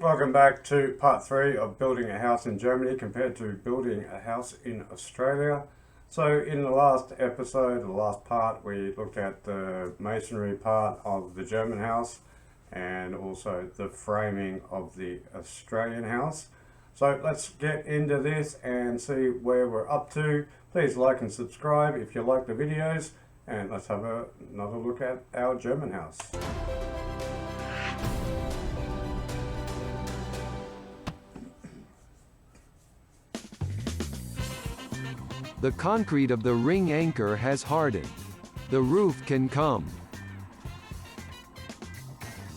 Welcome back to part 3 of building a house in Germany compared to building a house in Australia. So in the last episode, the last part, we looked at the masonry part of the German house and also the framing of the Australian house. So let's get into this and see where we're up to. Please like and subscribe if you like the videos, and let's have another look at our German house. The concrete of the ring anchor has hardened. The roof can come.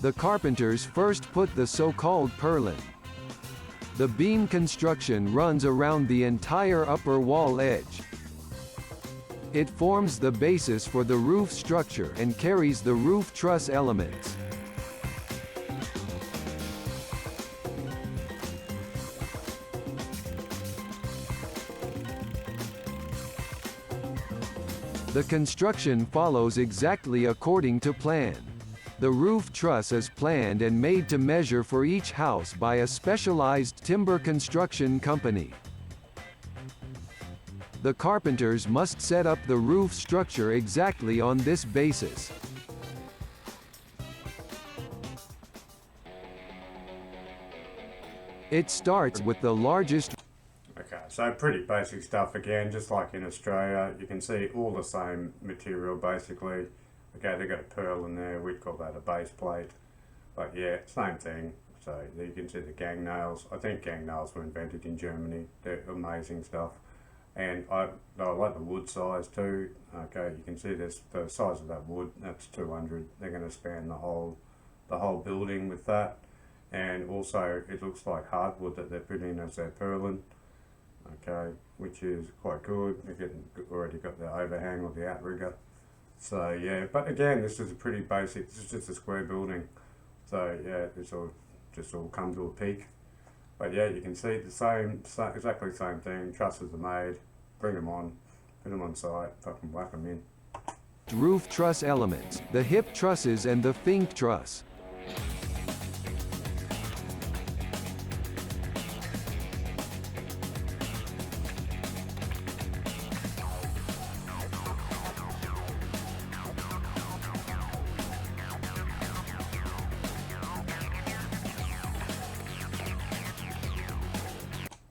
The carpenters first put the so-called purlin. The beam construction runs around the entire upper wall edge. It forms the basis for the roof structure and carries the roof truss elements. The construction follows exactly according to plan. The roof truss is planned and made to measure for each house by a specialized timber construction company. The carpenters must set up the roof structure exactly on this basis. It starts with the largest. Okay, so pretty basic stuff again, just like in Australia. You can see all the same material basically. Okay, they've got a pearl in there, we'd call that a base plate. But yeah, same thing. So you can see the gang nails. I think gang nails were invented in Germany. They're amazing stuff. And I like the wood size too. Okay, you can see this, the size of that wood, that's 200. They're going to span the whole building with that. And also it looks like hardwood that they're putting in as their purlin. Okay, which is quite good. They've already got the overhang or the outrigger. So yeah, but again, this is a pretty basic, this is just a square building. So yeah, it's all just all come to a peak. But yeah, you can see the same, exactly the same thing. Trusses are made, bring them on, put them on site, fucking whack them in. Roof truss elements, the hip trusses and the fink truss.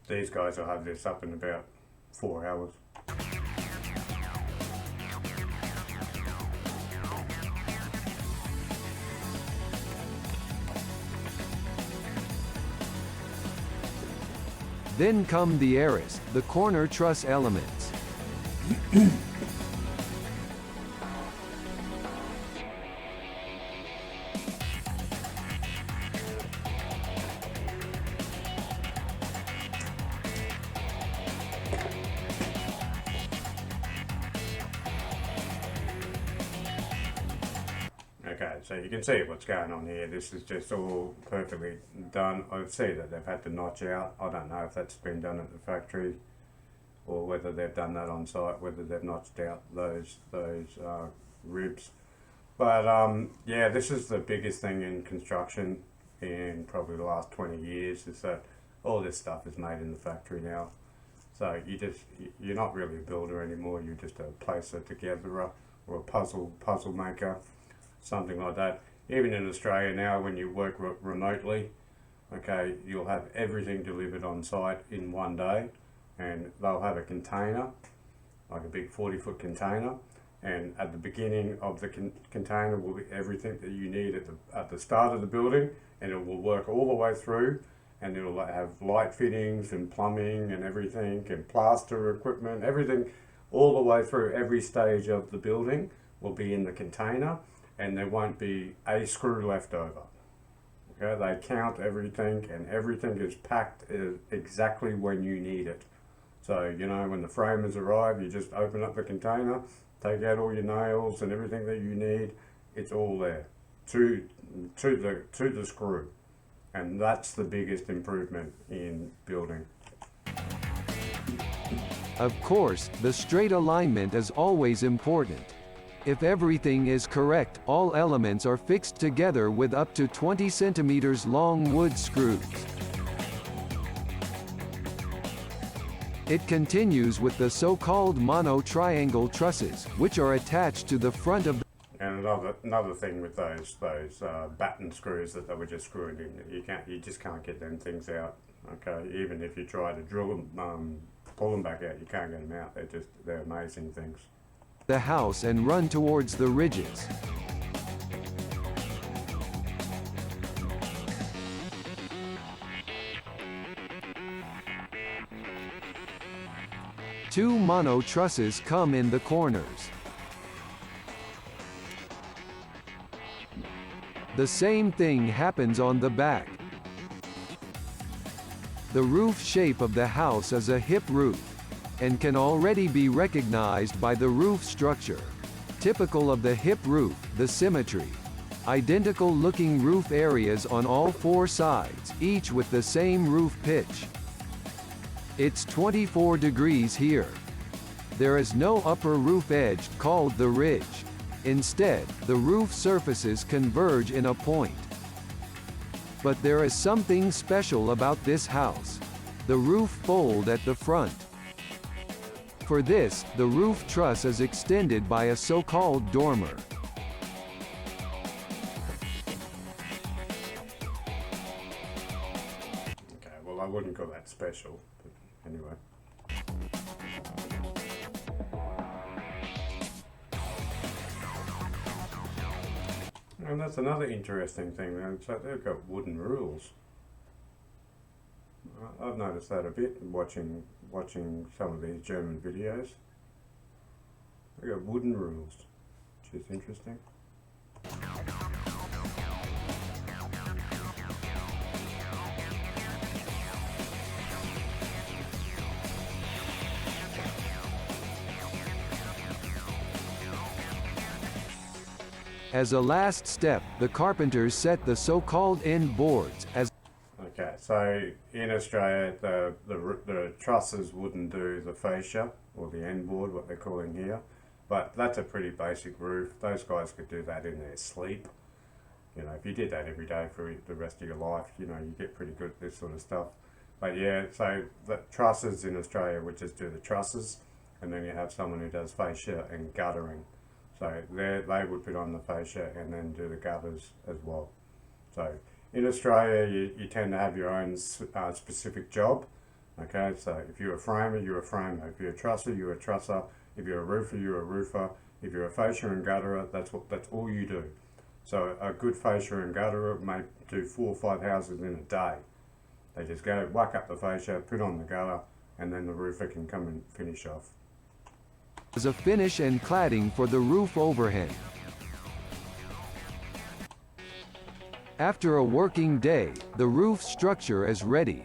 These guys will have this up in about 4 hours. Then come the arras, the corner truss elements. Okay, so you can see what's going on here. This is just all perfectly done. I see that they've had to notch out. I don't know if that's been done at the factory or whether they've done that on site, whether they've notched out those ribs. But yeah, this is the biggest thing in construction in probably the last 20 years, is that all this stuff is made in the factory now. So you're not really a builder anymore. You're just a placer together or a puzzle maker. Something like that. Even in Australia now, when you work remotely, okay, you'll have everything delivered on site in one day, and they'll have a container, like a big 40-foot container, and at the beginning of the container will be everything that you need at the start of the building, and it will work all the way through, and it'll have light fittings and plumbing and everything, and plaster equipment, everything, all the way through every stage of the building will be in the container. And there won't be a screw left over. Okay, they count everything, and everything is packed exactly when you need it. So, you know, when the framers arrive, you just open up the container, take out all your nails and everything that you need. It's all there to the screw, and that's the biggest improvement in building. Of course, the straight alignment is always important. If everything is correct, all elements are fixed together with up to 20 centimeters long wood screws. It continues with the so-called mono-triangle trusses, which are attached to the front of the. And another thing with those batten screws that they were just screwing in, you just can't get them things out. Okay, even if you try to drill them, pull them back out, you can't get them out. They're amazing things. The house and run towards the ridges. Two mono trusses come in the corners. The same thing happens on the back. The roof shape of the house is a hip roof, and can already be recognized by the roof structure. Typical of the hip roof, the symmetry. Identical looking roof areas on all four sides, each with the same roof pitch. It's 24 degrees here. There is no upper roof edge, called the ridge. Instead, the roof surfaces converge in a point. But there is something special about this house. The roof fold at the front. For this, the roof truss is extended by a so-called dormer. Okay, well I wouldn't call that special, but anyway. And that's another interesting thing. It's like they've got wooden rules. I've noticed that a bit watching some of these German videos. They've got wooden rules, which is interesting. As a last step, the carpenters set the so-called end boards as. Okay, so in Australia, the trusses wouldn't do the fascia or the end board, what they're calling here, but that's a pretty basic roof. Those guys could do that in their sleep. You know, if you did that every day for the rest of your life, you know, you get pretty good at this sort of stuff. But yeah, so the trusses in Australia would just do the trusses, and then you have someone who does fascia and guttering. So they would put on the fascia and then do the gutters as well. So in Australia, you tend to have your own specific job. Okay, so if you're a framer, you're a framer. If you're a trusser, you're a trusser. If you're a roofer, you're a roofer. If you're a fascia and gutterer, that's all you do. So a good fascia and gutterer may do 4 or 5 houses in a day. They just go whack up the fascia, put on the gutter, and then the roofer can come and finish off. As a finish and cladding for the roof overhang. After a working day, the roof structure is ready.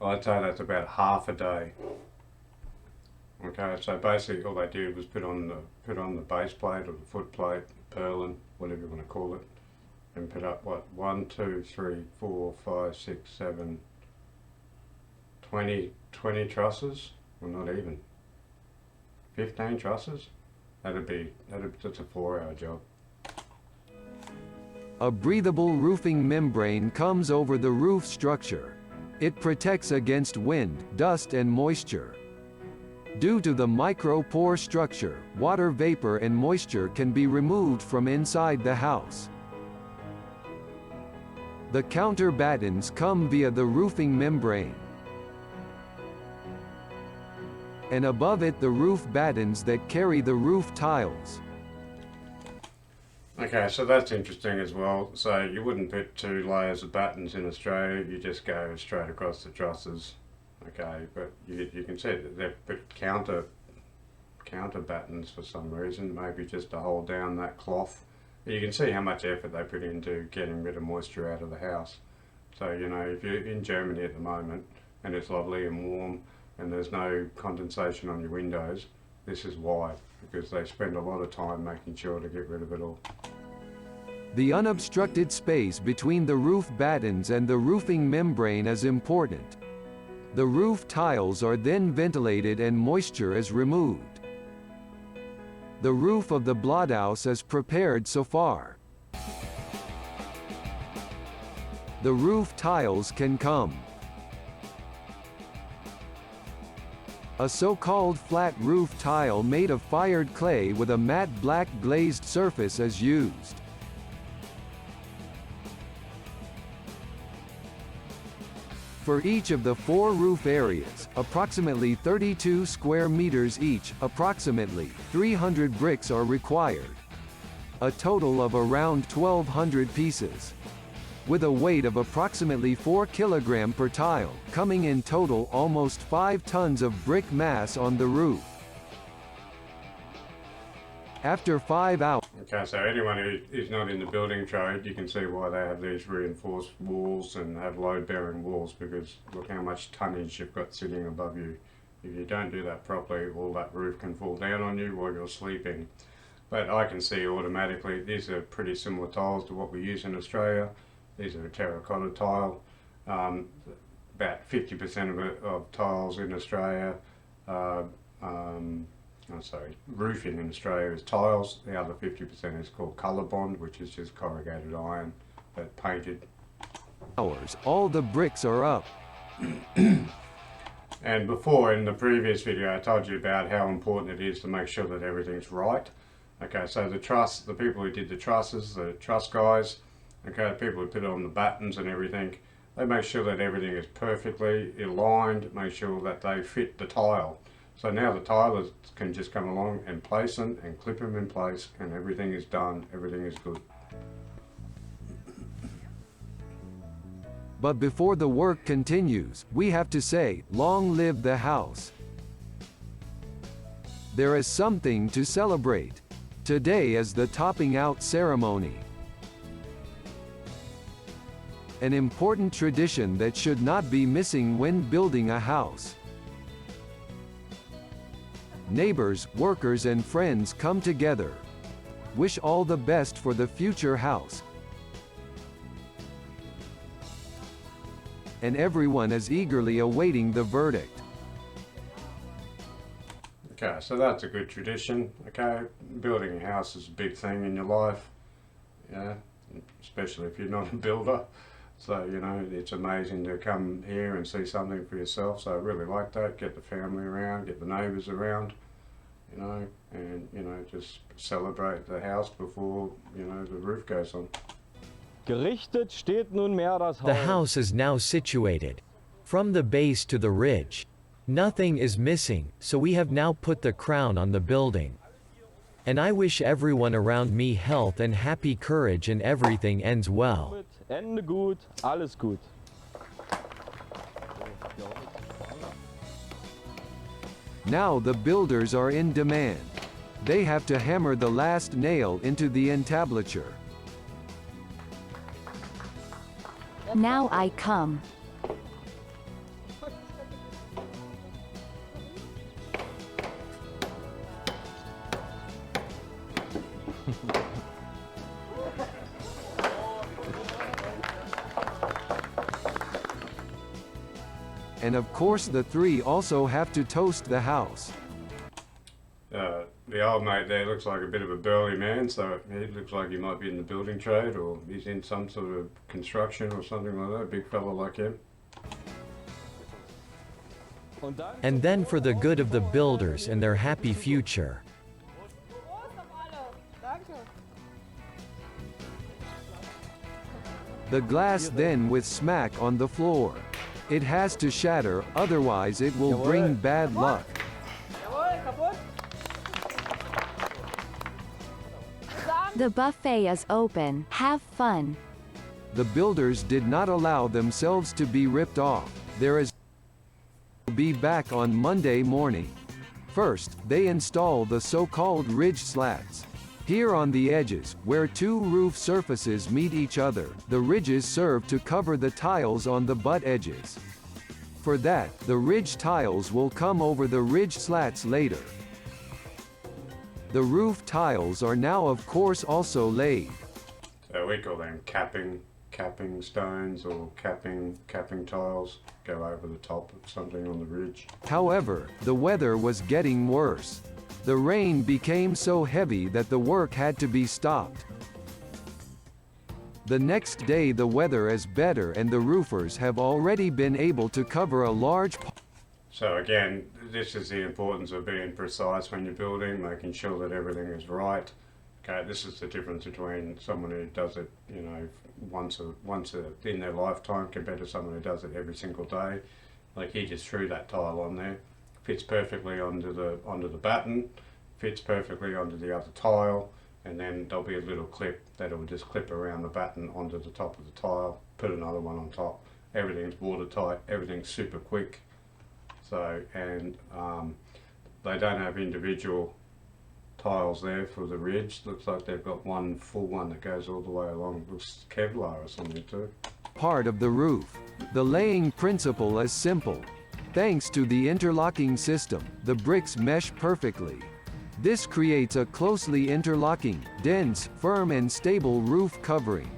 I'd say that's about half a day. Okay, so basically all they did was put on the base plate or the foot plate, purlin, whatever you want to call it, and put up what 1, 2, 3, 4, 5, 6, 7, 20 trusses. Well, not even 15 trusses. That's a 4-hour job. A breathable roofing membrane comes over the roof structure. It protects against wind, dust and moisture. Due to the micro-pore structure, water vapor and moisture can be removed from inside the house. The counter battens come via the roofing membrane. And above it the roof battens that carry the roof tiles. Okay, so that's interesting as well. So you wouldn't put 2 layers of battens in Australia, you just go straight across the trusses. Okay, but you can see that they've put counter battens for some reason, maybe just to hold down that cloth. But you can see how much effort they put into getting rid of moisture out of the house. So, you know, if you're in Germany at the moment and it's lovely and warm and there's no condensation on your windows, this is why, because they spend a lot of time making sure to get rid of it all. The unobstructed space between the roof battens and the roofing membrane is important. The roof tiles are then ventilated and moisture is removed. The roof of the blockhouse is prepared so far. The roof tiles can come. A so-called flat roof tile made of fired clay with a matte black glazed surface is used. For each of the 4 roof areas, approximately 32 square meters each, approximately 300 bricks are required. A total of around 1,200 pieces. With a weight of approximately 4 kg per tile, coming in total almost 5 tons of brick mass on the roof. After 5 hours. Okay, so anyone who is not in the building trade, you can see why they have these reinforced walls and have load-bearing walls, because look how much tonnage you've got sitting above you. If you don't do that properly, all that roof can fall down on you while you're sleeping. But I can see automatically, these are pretty similar tiles to what we use in Australia. These are a terracotta tile. About 50% of tiles in Australia, roofing in Australia is tiles. The other 50% is called colour bond, which is just corrugated iron but painted. All the bricks are up. And before, in the previous video, I told you about how important it is to make sure that everything's right. Okay, so the people who did the trusses, the truss guys, okay, the people who put on the battens and everything, they make sure that everything is perfectly aligned, make sure that they fit the tile. So now the tilers can just come along and place them and clip them in place, and everything is done, everything is good. But before the work continues, we have to say, long live the house. There is something to celebrate. Today is the topping out ceremony. An important tradition that should not be missing when building a house. Neighbors, workers and friends come together. Wish all the best for the future house. And everyone is eagerly awaiting the verdict. Okay, so that's a good tradition. Okay, building a house is a big thing in your life. Yeah, especially if you're not a builder. So, you know, it's amazing to come here and see something for yourself. So I really like that. Get the family around, get the neighbours around, you know, and, you know, just celebrate the house before, you know, the roof goes on. Gerichtet steht nunmehr das Haus. The house is now situated. From the base to the ridge. Nothing is missing, so we have now put the crown on the building. And I wish everyone around me health and happy courage and everything ends well. Ende gut, alles gut. Now the builders are in demand. They have to hammer the last nail into the entablature. Now I come. And of course the three also have to toast the house. The old mate there looks like a bit of a burly man, so he looks like he might be in the building trade, or he's in some sort of construction or something like that, a big fella like him. And then for the good of the builders and their happy future. The glass then with smack on the floor. It has to shatter, otherwise it will bring bad luck. The buffet is open. Have fun. The builders did not allow themselves to be ripped off. There is be back on Monday morning. First, they install the so-called ridge slats. Here on the edges, where two roof surfaces meet each other, the ridges serve to cover the tiles on the butt edges. For that, the ridge tiles will come over the ridge slats later. The roof tiles are now of course also laid. So we call them capping. capping stones or capping tiles go over the top of something on the ridge. However, the weather was getting worse. The rain became so heavy that the work had to be stopped. The next day the weather is better and the roofers have already been able to cover a large So again, this is the importance of being precise when you're building, making sure that everything is right. Okay, this is the difference between someone who does it, you know, once in their lifetime compared to someone who does it every single day. Like he just threw that tile on there, fits perfectly onto the batten, fits perfectly onto the other tile, and then there'll be a little clip that will just clip around the batten onto the top of the tile, put another one on top. Everything's watertight, everything's super quick. So, and they don't have individual tiles there for the ridge. Looks like they've got one full one that goes all the way along. Looks Kevlar or something too. part of the roof. The laying principle is simple. Thanks to the interlocking system, the bricks mesh perfectly. This creates a closely interlocking, dense, firm and stable roof covering.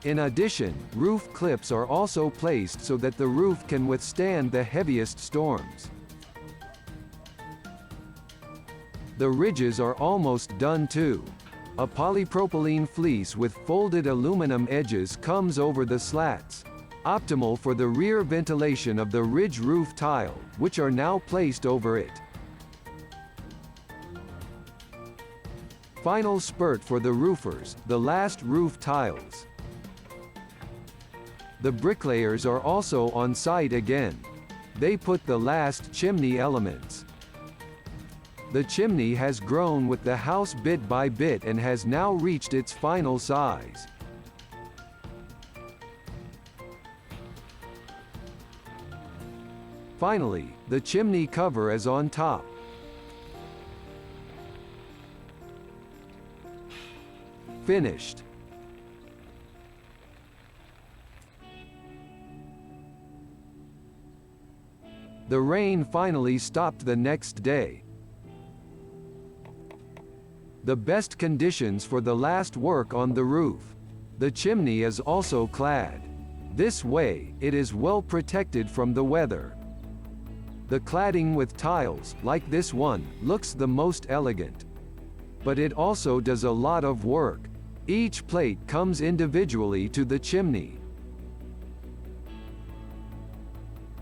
In addition, roof clips are also placed so that the roof can withstand the heaviest storms. The ridges are almost done too. A polypropylene fleece with folded aluminum edges comes over the slats, optimal for the rear ventilation of the ridge roof tile, which are now placed over it. Final spurt for the roofers, the last roof tiles. The bricklayers are also on site again. They put the last chimney elements. The chimney has grown with the house bit by bit and has now reached its final size. Finally, the chimney cover is on top. Finished. The rain finally stopped the next day. The best conditions for the last work on the roof. The chimney is also clad. This way, it is well protected from the weather. The cladding with tiles, like this one, looks the most elegant. But it also does a lot of work. Each plate comes individually to the chimney.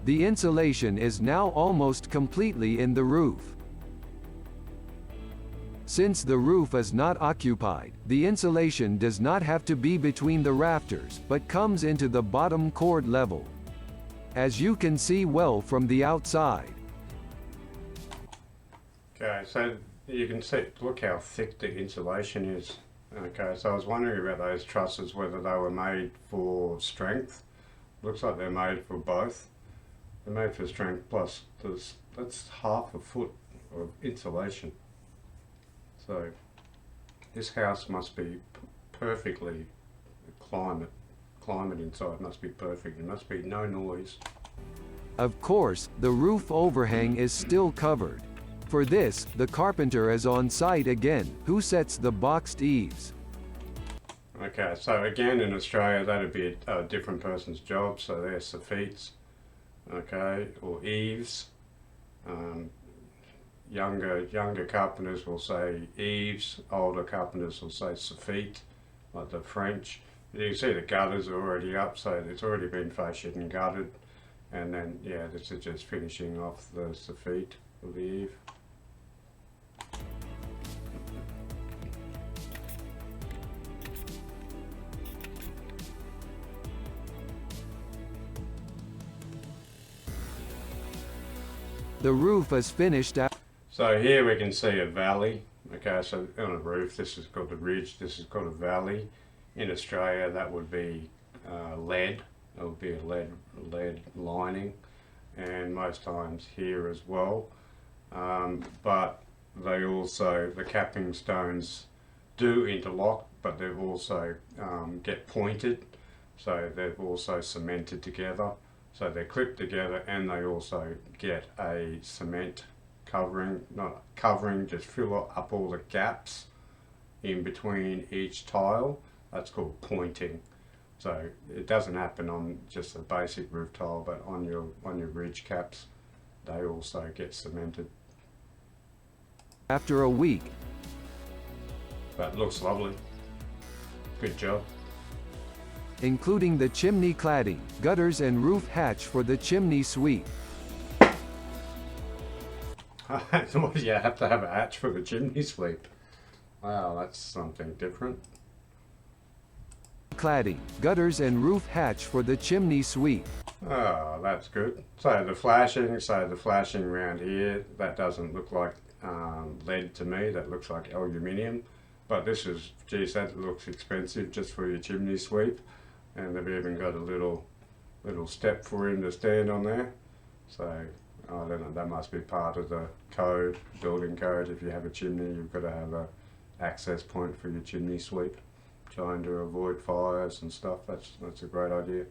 The insulation is now almost completely in the roof. Since the roof is not occupied, the insulation does not have to be between the rafters, but comes into the bottom cord level. As you can see well from the outside. Okay, so you can see, look how thick the insulation is. Okay, so I was wondering about those trusses, whether they were made for strength. Looks like they're made for both. They're made for strength, plus that's half a foot of insulation. So this house must be perfectly climate inside must be perfect. There must be no noise. Of course, the roof overhang is still covered. For this, the carpenter is on site again, who sets the boxed eaves. Okay, so again in Australia that'd be a different person's job, so they're soffites, okay, or eaves. Younger carpenters will say eaves, older carpenters will say soffit, like the French. You can see the gutters are already up, so it's already been fasciated and gutted. And then, yeah, this is just finishing off the soffit of the eave. The roof is finished out. So here we can see a valley. Okay, so on a roof, this is called the ridge, this is called a valley. In Australia, that would be lead. It would be a lead lining, and most times here as well. But they also, the capping stones do interlock, but they've also get pointed, so they've also cemented together. So they're clipped together, and they also get a cement covering, not covering, just fill up all the gaps in between each tile, That's called pointing. So it doesn't happen on just a basic roof tile, but on your ridge caps, they also get cemented. After a week, But it looks lovely. Good job. including the chimney cladding, gutters and roof hatch for the chimney sweep. So you have to have a hatch for the chimney sweep. Wow, that's something different. Cladding, gutters and roof hatch for the chimney sweep. Oh, that's good. So the flashing around here, that doesn't look like lead to me. That looks like aluminium. But this is, geez, that looks expensive just for your chimney sweep. And they've even got a little step for him to stand on there. So I don't know, that must be part of the code, building code. If you have a chimney, you've got to have a access point for your chimney sweep, trying to avoid fires and stuff. That's a great idea.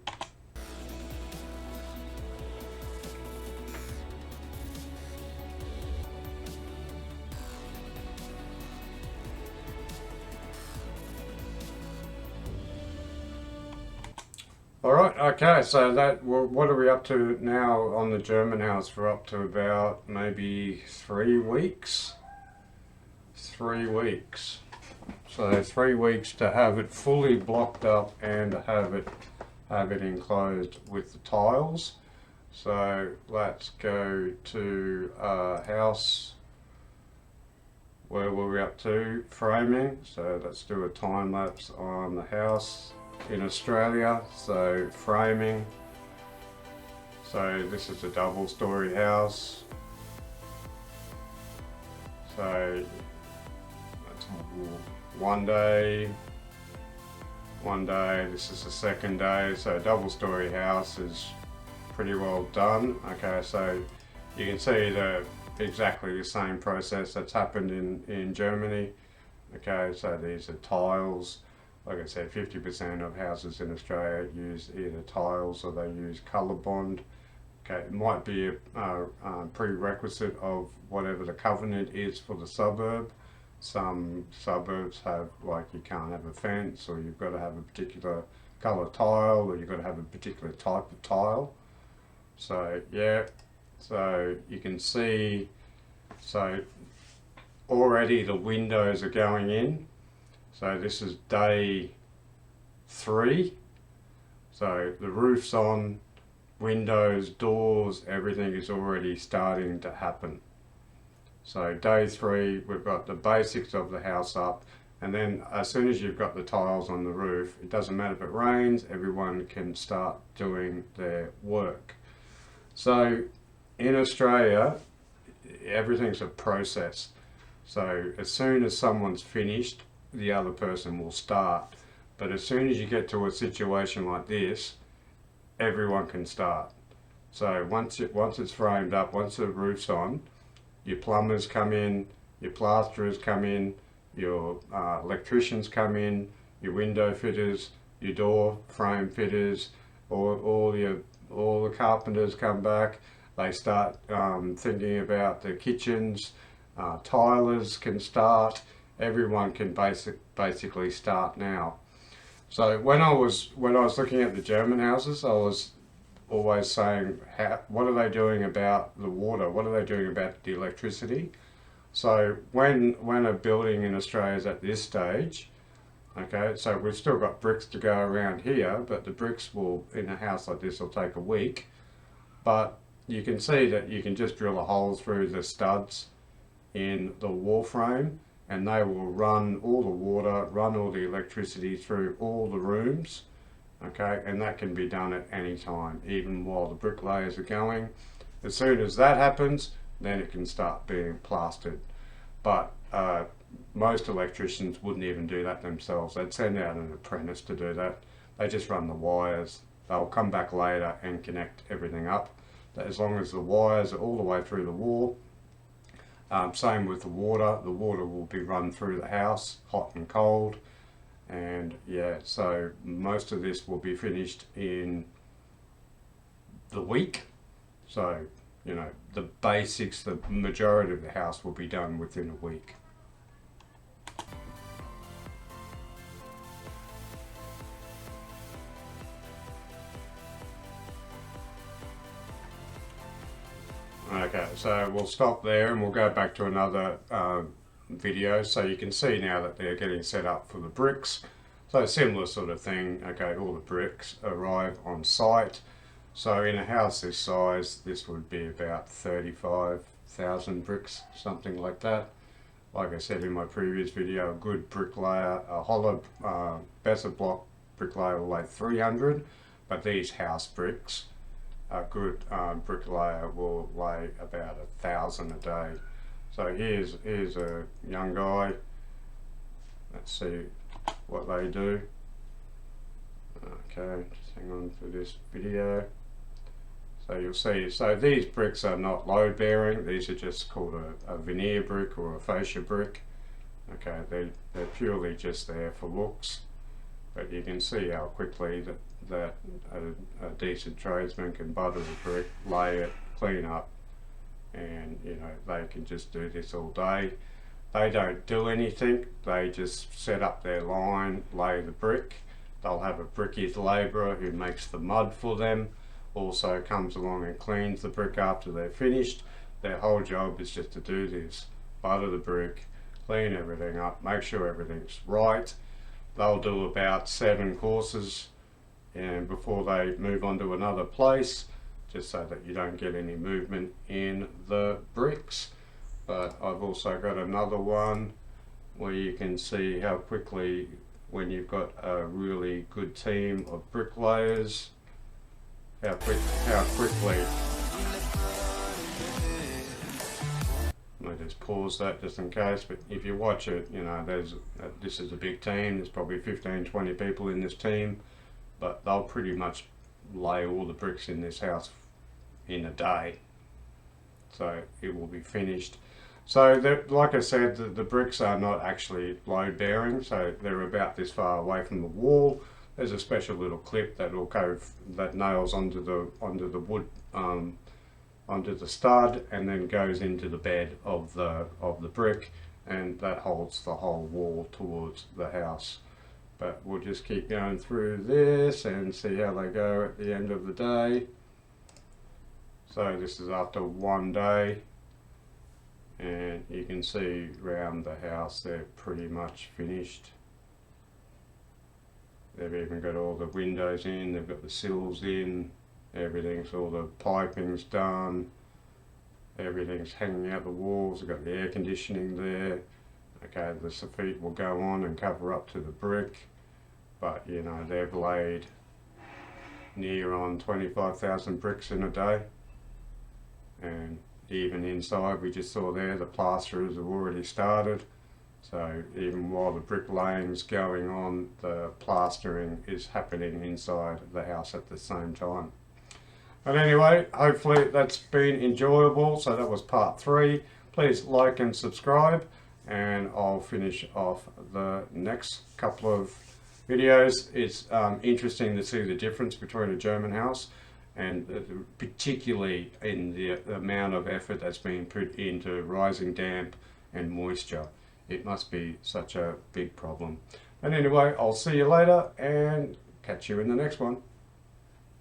All right, okay, so what are we up to now on the German house? We're up to about maybe 3 weeks. 3 weeks. So 3 weeks to have it fully blocked up and have it enclosed with the tiles. So let's go to house. Where were we up to? Framing. So let's do a time lapse on the house in Australia. So framing. So this is a double-story house. So that's one day. This is the second day. So a double-story house is pretty well done. Okay, so you can see exactly the same process that's happened in Germany. Okay, so these are tiles. Like I said, 50% of houses in Australia use either tiles or they use colour bond. Okay, it might be a prerequisite of whatever the covenant is for the suburb. Some suburbs have, like, you can't have a fence, or you've got to have a particular colour tile, or you've got to have a particular type of tile. So yeah, so you can see, so already the windows are going in. So this is day 3. So the roof's on, windows, doors, everything is already starting to happen. So day 3, we've got the basics of the house up, and then as soon as you've got the tiles on the roof, it doesn't matter if it rains, everyone can start doing their work. So in Australia, everything's a process. So as soon as someone's finished, the other person will start. But as soon as you get to a situation like this, everyone can start. So once it's framed up, once the roof's on, your plumbers come in, your plasterers come in, your electricians come in, your window fitters, your door frame fitters, all the carpenters come back. They start thinking about the kitchens. Tilers can start. Everyone can basically start now. So when I was looking at the German houses, I was always saying, what are they doing about the water? What are they doing about the electricity? So when a building in Australia is at this stage, okay, so we've still got bricks to go around here, but the bricks will, in a house like this, will take a week. But you can see that you can just drill a hole through the studs in the wall frame, and they will run all the water, run all the electricity through all the rooms, okay, and that can be done at any time, even while the bricklayers are going. As soon as that happens, then it can start being plastered. But most electricians wouldn't even do that themselves. They'd send out an apprentice to do that. They just run the wires. They'll come back later and connect everything up. As long as the wires are all the way through the wall. Same with the water will be run through the house, hot and cold, and yeah, so most of this will be finished in the week. So, you know, the basics, the majority of the house will be done within a week. so we'll stop there and we'll go back to another video. So you can see now that they're getting set up for the bricks. So similar sort of thing. Okay, all the bricks arrive on site. So in a house this size, this would be about 35,000 bricks, something like that. Like I said in my previous video, a good bricklayer, a hollow better block bricklayer will lay 300, but these house bricks, a good bricklayer will lay about 1,000 a day. So here's a young guy. Let's see what they do. Okay, just hang on for this video. So you'll see, so these bricks are not load bearing, these are just called a veneer brick or a fascia brick. Okay, they're purely just there for looks, but you can see how quickly that a decent tradesman can butter the brick, lay it, clean up, and you know, they can just do this all day. They don't do anything, they just set up their line, lay the brick. They'll have a brickies labourer who makes the mud for them, also comes along and cleans the brick after they're finished. Their whole job is just to do this, butter the brick, clean everything up, make sure everything's right. They'll do about 7 courses and before they move on to another place, just so that you don't get any movement in the bricks. But I've also got another one where you can see how quickly, when you've got a really good team of bricklayers, how quickly. I just pause that just in case, but if you watch it, you know, this is a big team, there's probably 15-20 people in this team, but they'll pretty much lay all the bricks in this house in a day, so it will be finished. So like I said, the bricks are not actually load bearing, so they're about this far away from the wall. There's a special little clip that will go, that nails onto the wood, onto the stud, and then goes into the bed of the brick, and that holds the whole wall towards the house. But we'll just keep going through this and see how they go at the end of the day. So this is after 1 day, and you can see around the house they're pretty much finished. They've even got all the windows in, they've got the sills in, everything's, all the piping's done, everything's hanging out the walls, they've got the air conditioning there. Okay, the soffit will go on and cover up to the brick, but you know, they've laid near on 25,000 bricks in a day. And even inside, we just saw there, the plasterers have already started. So even while the bricklaying's going on, the plastering is happening inside the house at the same time. But anyway, hopefully that's been enjoyable. So that was part 3. Please like and subscribe, and I'll finish off the next couple of videos. It's interesting to see the difference between a German house, and particularly in the amount of effort that's being put into rising damp and moisture. It must be such a big problem. And anyway, I'll see you later and catch you in the next one.